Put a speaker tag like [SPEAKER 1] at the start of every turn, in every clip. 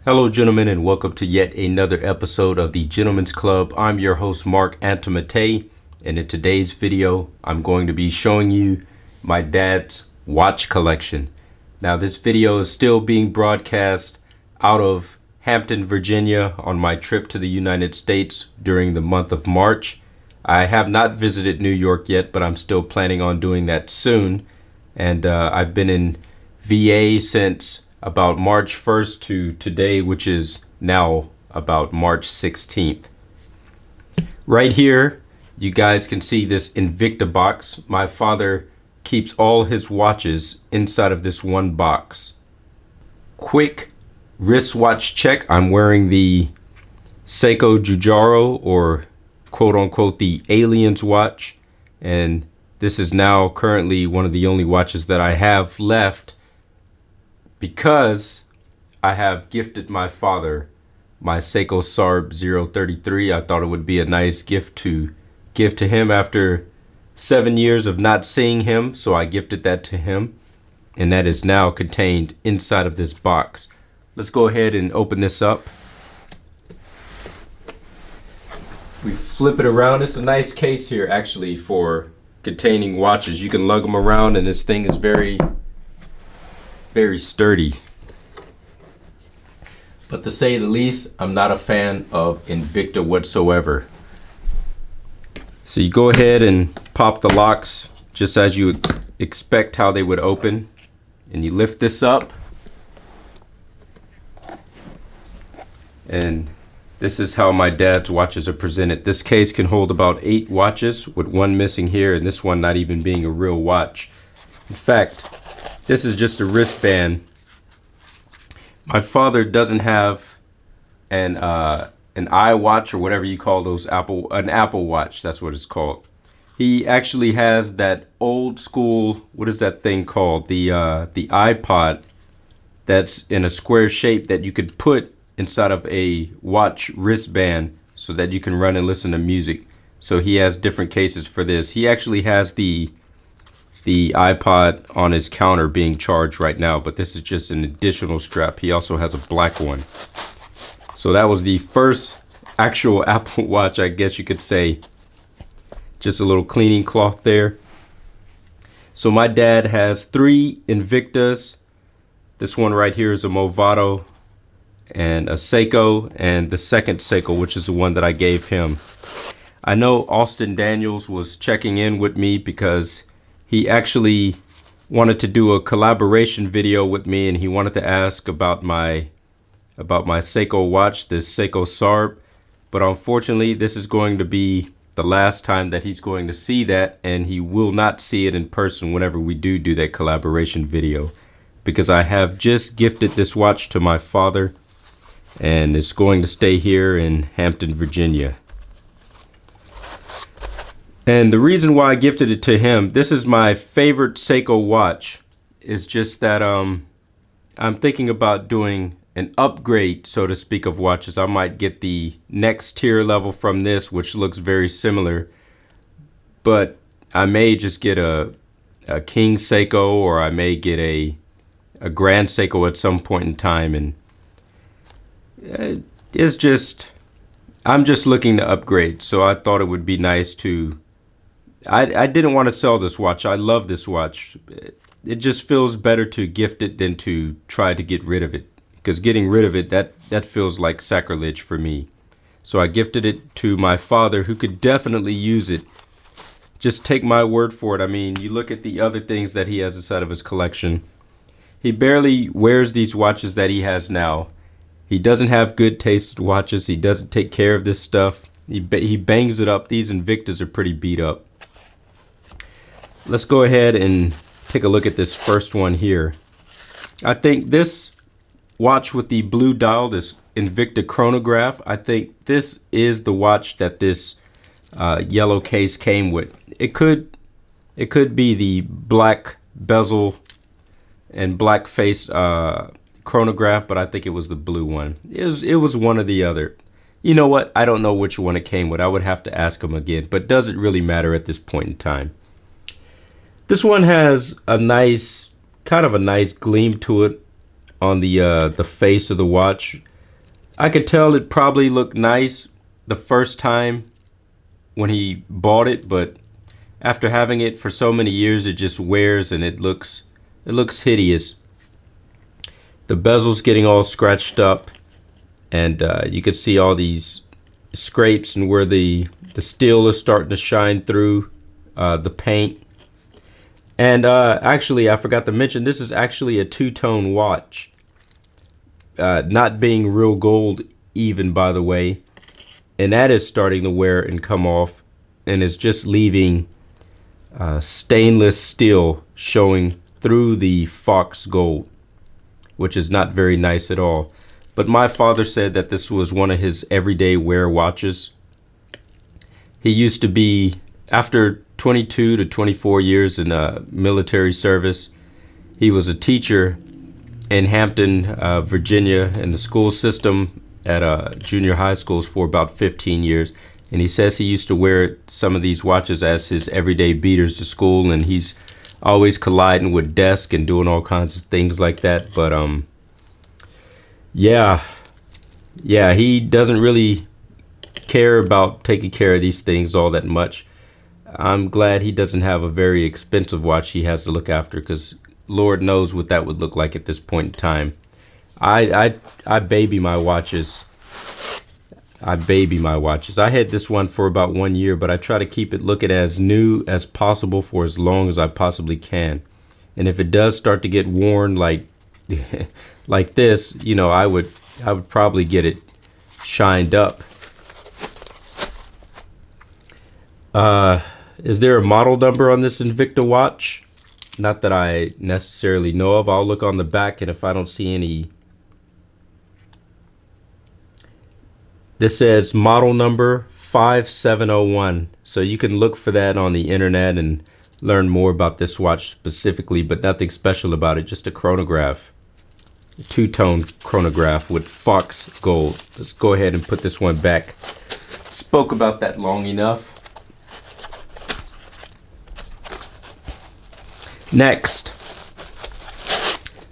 [SPEAKER 1] Hello, gentlemen, and welcome to yet another episode of the Gentleman's Club. I'm your host, Marc.antomattei, and in today's video, I'm going to be showing you my dad's watch collection. Now, this video is still being broadcast out of Hampton, Virginia, on my trip to the United States during the month of March. I have not visited New York yet, but I'm still planning on doing that soon. And I've been in VA since about March 1st to today, which is now about March 16th. Right here, you guys can see this Invicta box. My father keeps all his watches inside of this one box. Quick wristwatch check. I'm wearing the Seiko Jujaro, or quote unquote the Aliens watch, and this is now currently one of the only watches that I have left, because I have gifted my father my Seiko SARB 033. I thought it would be a nice gift to give to him after 7 years of not seeing him, so I gifted that to him, and that is now contained inside of this box. Let's go ahead and open this up. We flip it around. It's a nice case here actually for containing watches. You can lug them around, and this thing is very sturdy. But to say the least, I'm not a fan of Invicta whatsoever. So you go ahead and pop the locks just as you expect how they would open, and you lift this up, and this is how my dad's watches are presented. This case can hold about 8 watches, with one missing here, and this one not even being a real watch. In fact, this is just a wristband. My father doesn't have an iWatch, or whatever you call those, an Apple Watch. That's what it's called. He actually has that old school, what is that thing called? The iPod that's in a square shape that you could put inside of a watch wristband so that you can run and listen to music. So he has different cases for this. He actually has the iPod on his counter being charged right now, but this is just an additional strap. He also has a black one. So that was the first actual Apple Watch, I guess you could say. Just a little cleaning cloth there. So my dad has 3 Invictas. This one right here is a Movado, and a Seiko, and the second Seiko, which is the one that I gave him. I know Austin Daniels was checking in with me because he actually wanted to do a collaboration video with me, and he wanted to ask about my Seiko watch, this Seiko SARB. But unfortunately, this is going to be the last time that he's going to see that, and he will not see it in person whenever we do that collaboration video, because I have just gifted this watch to my father, and it's going to stay here in Hampton, Virginia. And the reason why I gifted it to him, this is my favorite Seiko watch, is just that I'm thinking about doing an upgrade, so to speak, of watches. I might get the next tier level from this, which looks very similar, but I may just get a King Seiko, or I may get a Grand Seiko at some point in time. And it's just, I'm just looking to upgrade, so I thought it would be nice to, I didn't want to sell this watch. I love this watch. It just feels better to gift it than to try to get rid of it, because getting rid of it, that feels like sacrilege for me. So I gifted it to my father, who could definitely use it. Just take my word for it. I mean, you look at the other things that he has inside of his collection. He barely wears these watches that he has now. He doesn't have good taste watches. He doesn't take care of this stuff. He bangs it up. These Invictas are pretty beat up. Let's go ahead and take a look at this first one here. I think this watch with the blue dial, this Invicta chronograph, I think this is the watch that this yellow case came with. It could be the black bezel and black face chronograph, but I think it was the blue one. It was one or the other. You know what? I don't know which one it came with. I would have to ask him again, but does it really matter at this point in time? This one has a nice, kind of a nice gleam to it on the face of the watch. I could tell it probably looked nice the first time when he bought it, but after having it for so many years, it just wears and it looks hideous. The bezel's getting all scratched up, and you can see all these scrapes and where the steel is starting to shine through the paint. And actually, I forgot to mention, this is actually a two-tone watch. Not being real gold even, by the way. And that is starting to wear and come off, and is just leaving stainless steel showing through the fox gold, which is not very nice at all. But my father said that this was one of his everyday wear watches. He used to be, after 22 to 24 years in military service, he was a teacher in Hampton, Virginia, in the school system at junior high schools for about 15 years. And he says he used to wear some of these watches as his everyday beaters to school, and he's always colliding with desks and doing all kinds of things like that. But yeah, he doesn't really care about taking care of these things all that much. I'm glad he doesn't have a very expensive watch he has to look after, because Lord knows what that would look like at this point in time. I baby my watches. I had this one for about 1 year, but I try to keep it looking as new as possible for as long as I possibly can. And if it does start to get worn like like this, you know, I would probably get it shined up. Is there a model number on this Invicta watch? Not that I necessarily know of. I'll look on the back, and if I don't see any. This says model number 5701. So you can look for that on the internet and learn more about this watch specifically, but nothing special about it. Just a chronograph. A two-tone chronograph with fox gold. Let's go ahead and put this one back. Spoke about that long enough. Next,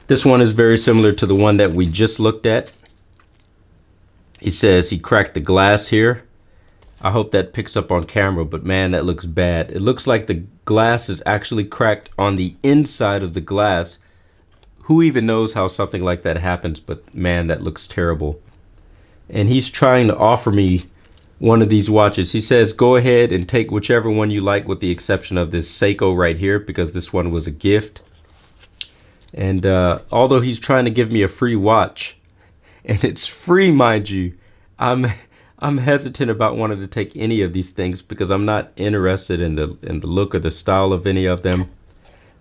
[SPEAKER 1] this one is very similar to the one that we just looked at. He says he cracked the glass here. I hope that picks up on camera, but man, that looks bad. It looks like the glass is actually cracked on the inside of the glass. Who even knows how something like that happens, but man, that looks terrible. And he's trying to offer me one of these watches. He says, go ahead and take whichever one you like, with the exception of this Seiko right here, because this one was a gift. And although he's trying to give me a free watch, and it's free, mind you, I'm hesitant about wanting to take any of these things, because I'm not interested in the look or the style of any of them.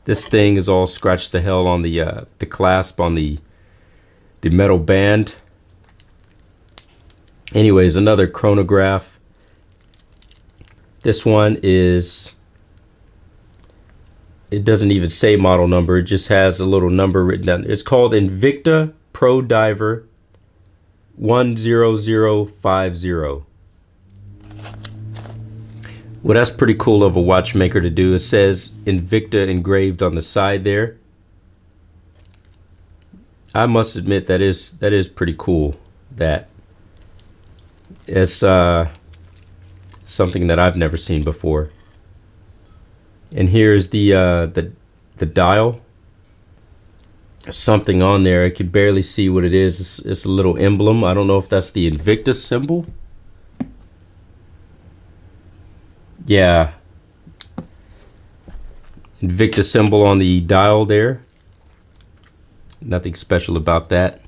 [SPEAKER 1] This thing is all scratched to hell on the clasp on the metal band. Anyways, another chronograph. This one is, it doesn't even say model number, it just has a little number written down. It's called Invicta Pro Diver 10050. Well, that's pretty cool of a watchmaker to do. It says Invicta engraved on the side there. I must admit that is pretty cool. That it's something that I've never seen before. And here's the dial. There's something on there. I could barely see what it is. It's a little emblem. I don't know if that's the Invicta symbol. Yeah. Invicta symbol on the dial there. Nothing special about that.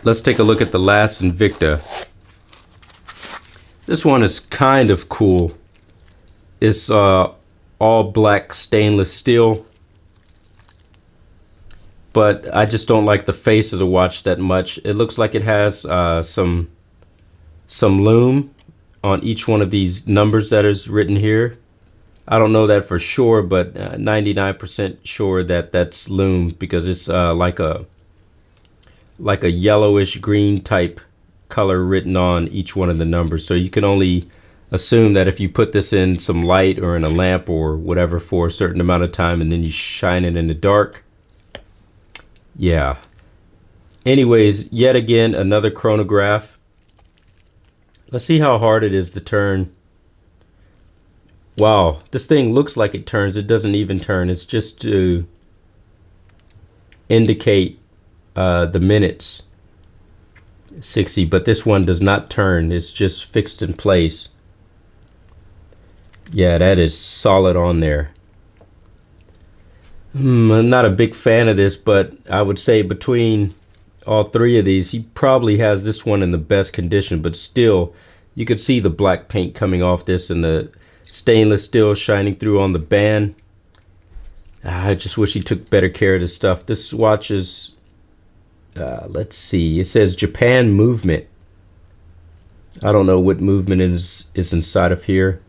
[SPEAKER 1] Let's take a look at the last Invicta. This one is kind of cool. It's all black stainless steel, but I just don't like the face of the watch that much. It looks like it has some lume on each one of these numbers that is written here. I don't know that for sure, but 99% sure that that's lume, because it's like a yellowish green type color written on each one of the numbers. So you can only assume that if you put this in some light or in a lamp or whatever for a certain amount of time and then you shine it in the dark, yeah. Anyways, yet again, another chronograph. Let's see how hard it is to turn. Wow, this thing looks like it turns. It doesn't even turn. It's just to indicate the minutes. 60, but this one does not turn. It's just fixed in place. Yeah, that is solid on there. I'm not a big fan of this, but I would say between all three of these, he probably has this one in the best condition, but still, you could see the black paint coming off this and the stainless steel shining through on the band. I just wish he took better care of this stuff. This watch is, let's see, it says Japan movement. I don't know what movement is inside of here.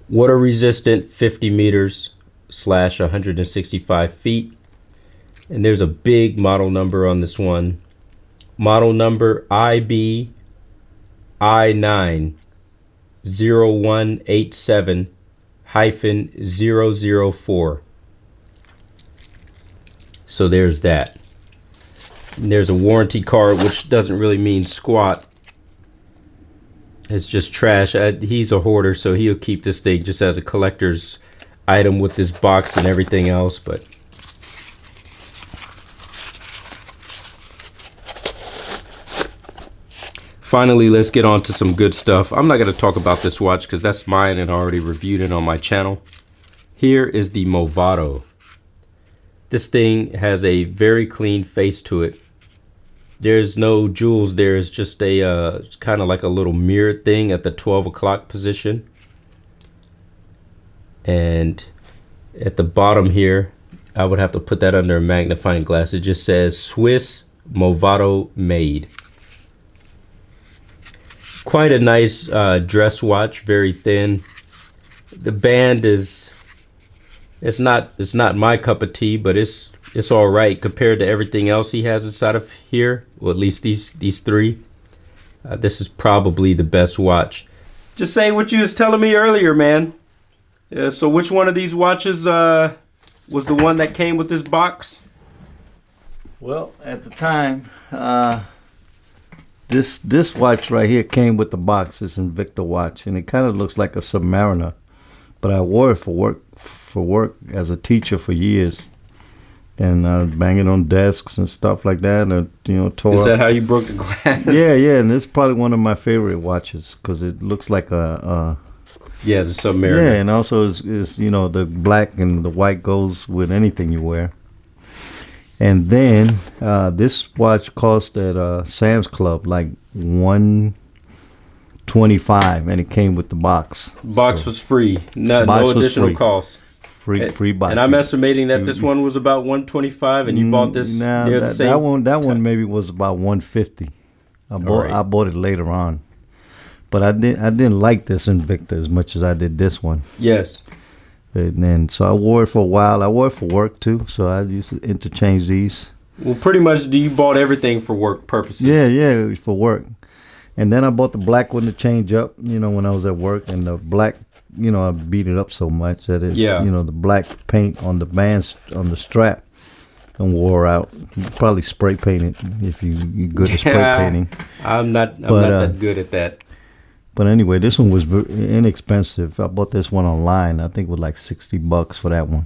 [SPEAKER 1] Water resistant, 50 meters / 165 feet. And there's a big model number on this one. Model number IB I9 0187-004. So there's that. And there's a warranty card, which doesn't really mean squat. It's just trash. He's a hoarder, so he'll keep this thing just as a collector's item with this box and everything else. But finally, let's get on to some good stuff. I'm not going to talk about this watch because that's mine and I already reviewed it on my channel. Here is the Movado. This thing has a very clean face to it. There's no jewels there. It's just a kind of like a little mirrored thing at the 12 o'clock position. And at the bottom here, I would have to put that under a magnifying glass. It just says Swiss Movado made. Quite a nice dress watch, very thin. The band is, it's not my cup of tea, but it's all right compared to everything else he has inside of here. Well, at least these three. This is probably the best watch. Just say what you was telling me earlier, man. So which one of these watches was the one that came with this box?
[SPEAKER 2] Well, at the time, this watch right here came with the box. It's an Invicta watch, and it kind of looks like a Submariner. But I wore it for work as a teacher for years, and I was banging on desks and stuff like that, and tore.
[SPEAKER 1] Is that how you broke the glass?
[SPEAKER 2] Yeah, and it's probably one of my favorite watches because it looks like a
[SPEAKER 1] yeah, the Submariner.
[SPEAKER 2] Yeah, and also is the black and the white goes with anything you wear. And then this watch cost at Sam's Club like $125, and it came with the box.
[SPEAKER 1] Box was free, no additional cost.
[SPEAKER 2] Free box.
[SPEAKER 1] And I'm estimating that this one was about $125, and you bought this near the same.
[SPEAKER 2] That one maybe was about $150. I bought it later on, but I didn't like this Invicta as much as I did this one.
[SPEAKER 1] Yes.
[SPEAKER 2] And then so I wore it for a while. I wore it for work too, so I used to interchange these.
[SPEAKER 1] Well, pretty much, you bought everything for work purposes.
[SPEAKER 2] Yeah, it was for work. And then I bought the black one to change up, when I was at work. And the black, I beat it up so much that it, the black paint on the bands on the strap and wore out. You could probably spray paint it if you're good at spray painting.
[SPEAKER 1] I'm not that good at that.
[SPEAKER 2] But anyway, this one was inexpensive. I bought this one online. I think it was like $60 for that one.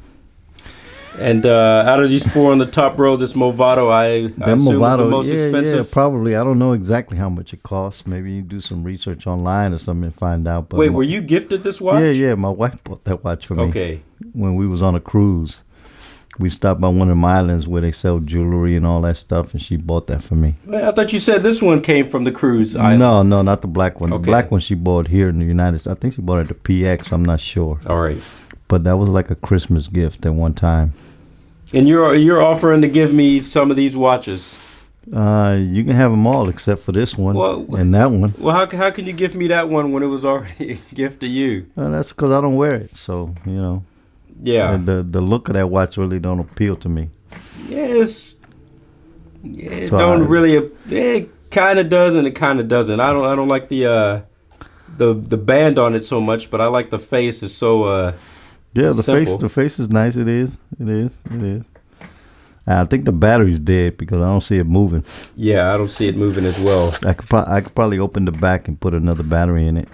[SPEAKER 1] And out of these four on the top row, this Movado, I assume was the most expensive?
[SPEAKER 2] Yeah, probably. I don't know exactly how much it costs. Maybe you do some research online or something and find out. But
[SPEAKER 1] wait, were you gifted this watch?
[SPEAKER 2] Yeah. My wife bought that watch for me.
[SPEAKER 1] Okay.
[SPEAKER 2] When we was on a cruise. We stopped by one of the islands where they sell jewelry and all that stuff, and she bought that for me.
[SPEAKER 1] I thought you said this one came from the cruise island.
[SPEAKER 2] No, not the black one. Okay. The black one she bought here in the United States. I think she bought it at the PX. I'm not sure.
[SPEAKER 1] All right.
[SPEAKER 2] But that was like a Christmas gift at one time.
[SPEAKER 1] And you're offering to give me some of these watches?
[SPEAKER 2] You can have them all except for this one and that one.
[SPEAKER 1] Well, how can you give me that one when it was already a gift to you?
[SPEAKER 2] That's because I don't wear it, so
[SPEAKER 1] Yeah.
[SPEAKER 2] The look of that watch really don't appeal to me.
[SPEAKER 1] Yes. It don't really. kind of does and it kind of doesn't. I don't like the band on it so much, but I like the face. Is so
[SPEAKER 2] yeah,
[SPEAKER 1] simple.
[SPEAKER 2] The face is nice. It is. I think the battery's dead because I don't see it moving.
[SPEAKER 1] Yeah, I don't see it moving as well.
[SPEAKER 2] I could probably open the back and put another battery in it.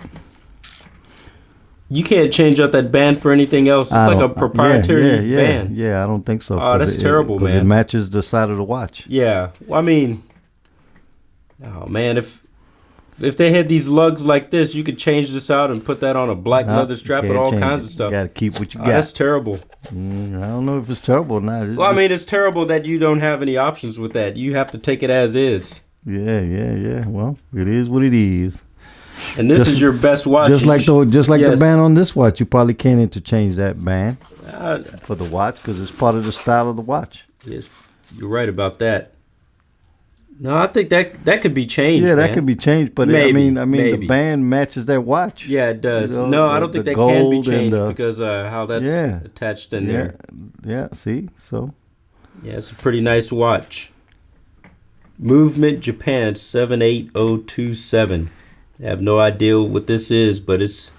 [SPEAKER 1] You can't change out that band for anything else. It's like a proprietary band.
[SPEAKER 2] Yeah, I don't think so.
[SPEAKER 1] Oh, that's terrible, man.
[SPEAKER 2] Because it matches the side of the watch.
[SPEAKER 1] Yeah. Well, I mean, oh man, if they had these lugs like this, you could change this out and put that on a black leather strap and all kinds of stuff.
[SPEAKER 2] You got to keep what you got.
[SPEAKER 1] That's terrible.
[SPEAKER 2] I don't know if it's terrible or not.
[SPEAKER 1] Well, I mean, it's terrible that you don't have any options with that. You have to take it as is.
[SPEAKER 2] Yeah. Well, it is what it is.
[SPEAKER 1] And this is your best watch.
[SPEAKER 2] Just like the band on this watch, you probably can't interchange that band for the watch because it's part of the style of the watch.
[SPEAKER 1] Yes, you're right about that. No, I think that could be changed.
[SPEAKER 2] Yeah,
[SPEAKER 1] man.
[SPEAKER 2] that could be changed, but maybe. The band matches that watch.
[SPEAKER 1] Yeah, it does.
[SPEAKER 2] You know,
[SPEAKER 1] no, I don't think that can be changed because how that's attached in there.
[SPEAKER 2] Yeah, see, so.
[SPEAKER 1] Yeah, it's a pretty nice watch. Movement Japan 78027. I have no idea what this is, but it's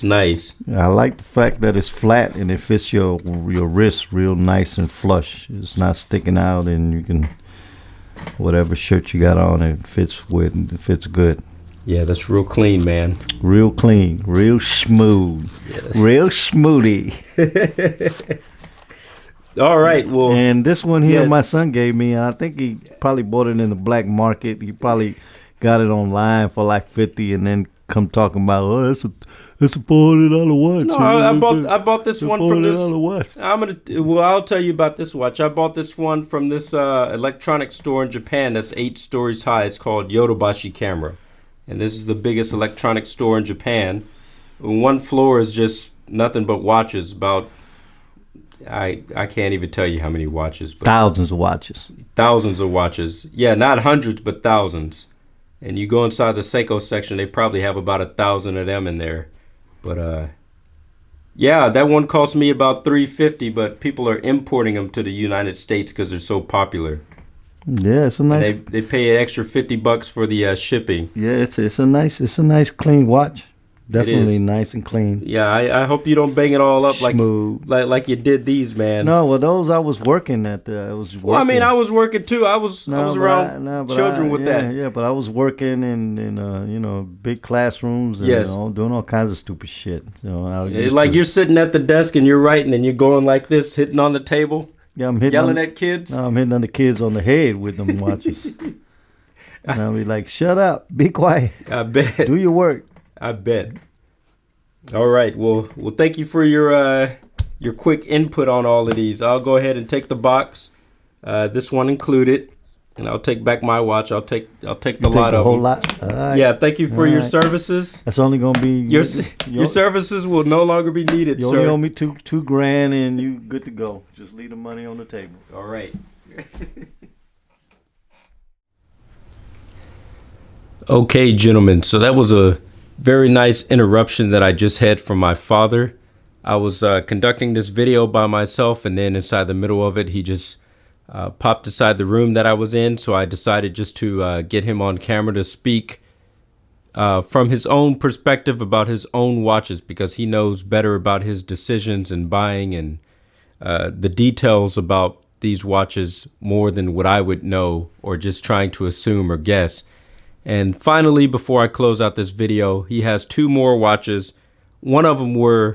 [SPEAKER 1] nice.
[SPEAKER 2] I like the fact that it's flat and it fits your wrist real nice and flush. It's not sticking out, and you can whatever shirt you got on it fits good.
[SPEAKER 1] Yeah, that's real clean, man.
[SPEAKER 2] Real clean, real smooth, real smoothie.
[SPEAKER 1] All right, well,
[SPEAKER 2] and this one here my son gave me, and I think he probably bought it in the black market. He probably got it online for like $50, and then come talking about, that's a $400 watch.
[SPEAKER 1] No, I bought this one from this.
[SPEAKER 2] Watch.
[SPEAKER 1] I'll tell you about this watch. I bought this one from this electronics store in Japan that's 8 stories high. It's called Yodobashi Camera, and this is the biggest electronics store in Japan. One floor is just nothing but watches. About I can't even tell you how many watches. But
[SPEAKER 2] thousands of watches.
[SPEAKER 1] Thousands of watches. Yeah, not hundreds, but thousands. And you go inside the Seiko section, they probably have about 1,000 of them in there. But yeah, that one cost me about $350, but people are importing them to the United States because they're so popular.
[SPEAKER 2] Yeah, it's a nice.
[SPEAKER 1] And they pay an extra $50 for the shipping.
[SPEAKER 2] Yeah, it's a nice clean watch. Definitely nice and clean.
[SPEAKER 1] Yeah, I hope you don't bang it all up
[SPEAKER 2] smooth.
[SPEAKER 1] like you did these, man.
[SPEAKER 2] No, well, those I was working at. I was working.
[SPEAKER 1] Well, I mean, I was working too. I was around children with that.
[SPEAKER 2] Yeah, but I was working in big classrooms and doing all kinds of stupid shit.
[SPEAKER 1] You're sitting at the desk and you're writing and you're going like this, hitting on the table.
[SPEAKER 2] Yeah, I'm hitting
[SPEAKER 1] yelling at kids.
[SPEAKER 2] No, I'm hitting on the kids on the head with them watches. And I'll be like, "Shut up, be quiet.
[SPEAKER 1] I bet.
[SPEAKER 2] Do your work."
[SPEAKER 1] I bet. All right. Well, thank you for your quick input on all of these. I'll go ahead and take the box, this one included, and I'll take back my watch. I'll take the lot of them.
[SPEAKER 2] Whole lot. Right.
[SPEAKER 1] Yeah. Thank you for your services.
[SPEAKER 2] That's only gonna be
[SPEAKER 1] your services will no longer be needed.
[SPEAKER 2] You
[SPEAKER 1] only
[SPEAKER 2] owe me two grand, and you good to go. Just leave the money on the table.
[SPEAKER 1] All right. Okay, gentlemen. So that was a very nice interruption that I just had from my father. I was conducting this video by myself, and then inside the middle of it, he just popped aside the room that I was in. So I decided just to get him on camera to speak from his own perspective about his own watches, because he knows better about his decisions and buying and the details about these watches more than what I would know or just trying to assume or guess. And finally, before I close out this video, he has 2 more watches. One of them was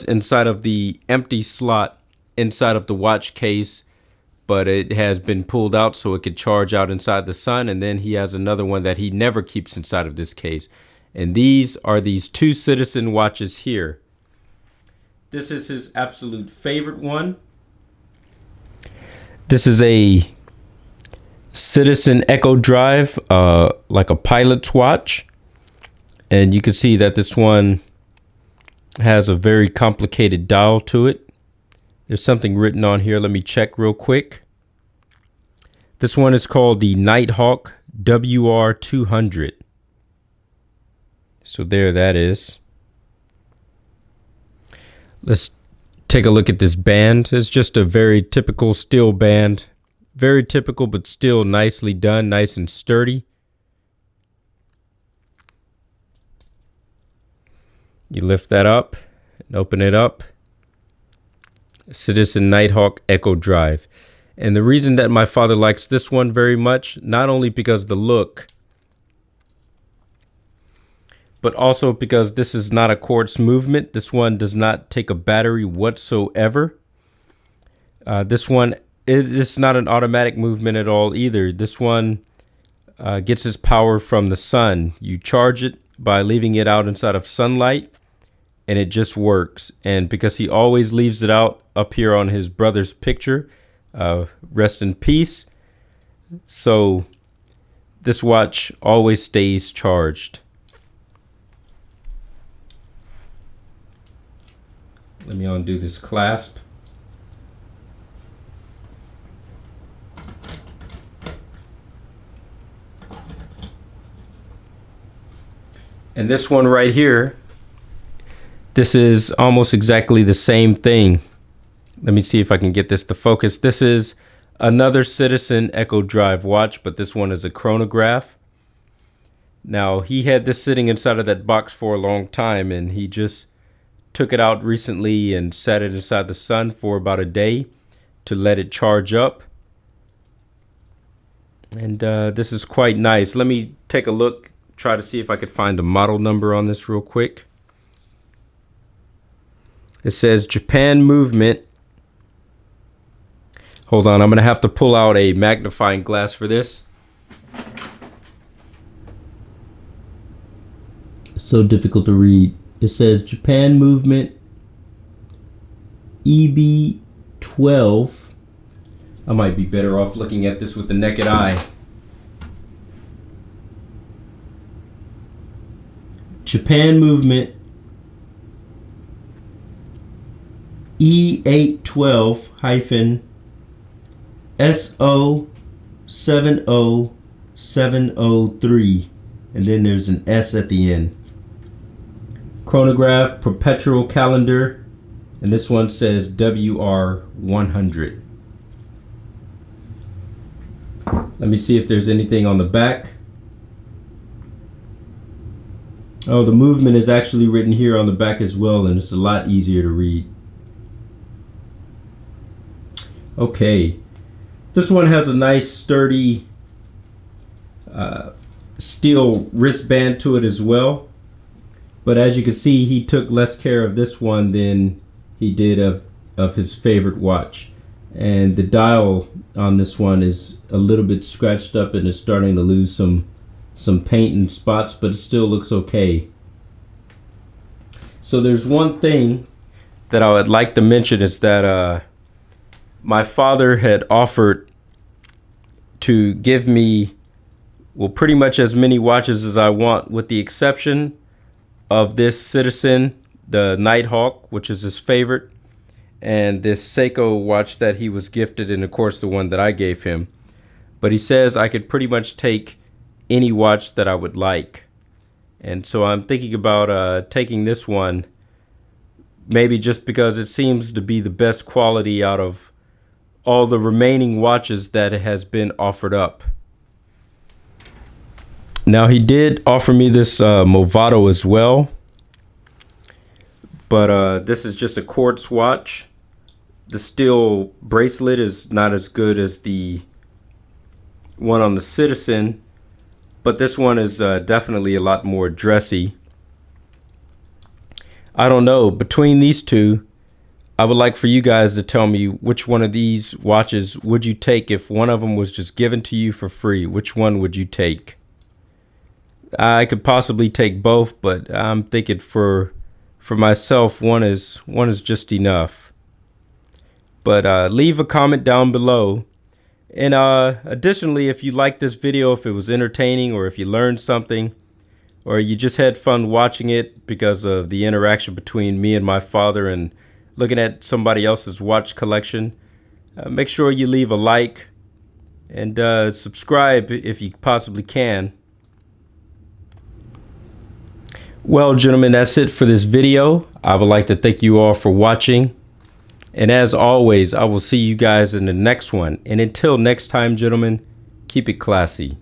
[SPEAKER 1] inside of the empty slot inside of the watch case, but it has been pulled out so it could charge out inside the sun. And then he has another one that he never keeps inside of this case. And these are these 2 Citizen watches here. This is his absolute favorite one. This is a Citizen Echo Drive, like a pilot's watch, and you can see that this one has a very complicated dial to it. There's something written on here. Let me check real quick. This one is called the Nighthawk WR200. So there that is. Let's take a look at this band. It's just a very typical steel band. Very typical, but still nicely done, nice and sturdy. You lift that up and open it up. Citizen Nighthawk Echo Drive. And the reason that my father likes this one very much, not only because of the look, but also because this is not a quartz movement. This one does not take a battery whatsoever. This one is not an automatic movement at all either. This one gets its power from the sun. You charge it by leaving it out inside of sunlight, and it just works. And because he always leaves it out up here on his brother's picture, rest in peace, so this watch always stays charged. Let me undo this clasp. And this one right here, this is almost exactly the same thing. Let me see if I can get this to focus. This is another Citizen Echo Drive watch, but this one is a chronograph. Now, he had this sitting inside of that box for a long time, and he just took it out recently and set it inside the sun for about a day to let it charge up. And this is quite nice. Let me take a look, try to see if I could find a model number on this real quick. It says Japan Movement. Hold on, I'm going to have to pull out a magnifying glass for this. It's so difficult to read. It says Japan Movement EB12. I might be better off looking at this with the naked eye. Japan Movement E812-SO70703, and then there's an S at the end. Chronograph, perpetual calendar, and this one says WR100. Let me see if there's anything on the back. Oh, the movement is actually written here on the back as well, and it's a lot easier to read. Okay, this one has a nice sturdy steel wristband to it as well. But as you can see, he took less care of this one than he did of his favorite watch. And the dial on this one is a little bit scratched up and is starting to lose some paint and spots, but it still looks okay. So there's one thing that I would like to mention is that my father had offered to give me, well, pretty much as many watches as I want, with the exception of this Citizen, the Nighthawk, which is his favorite, and this Seiko watch that he was gifted, and of course the one that I gave him. But he says I could pretty much take any watch that I would like. And so I'm thinking about taking this one, maybe just because it seems to be the best quality out of all the remaining watches that has been offered up. Now, he did offer me this Movado as well, but this is just a quartz watch. The steel bracelet is not as good as the one on the Citizen, but this one is definitely a lot more dressy. I don't know, between these two, I would like for you guys to tell me which one of these watches would you take if one of them was just given to you for free. Which one would you take? I could possibly take both, but I'm thinking for myself, one is just enough. But leave a comment down below. And additionally, if you liked this video, if it was entertaining, or if you learned something, or you just had fun watching it because of the interaction between me and my father and looking at somebody else's watch collection, make sure you leave a like and subscribe if you possibly can. Well, gentlemen, that's it for this video. I would like to thank you all for watching, And as always, I will see you guys in the next one. And until next time, gentlemen, keep it classy.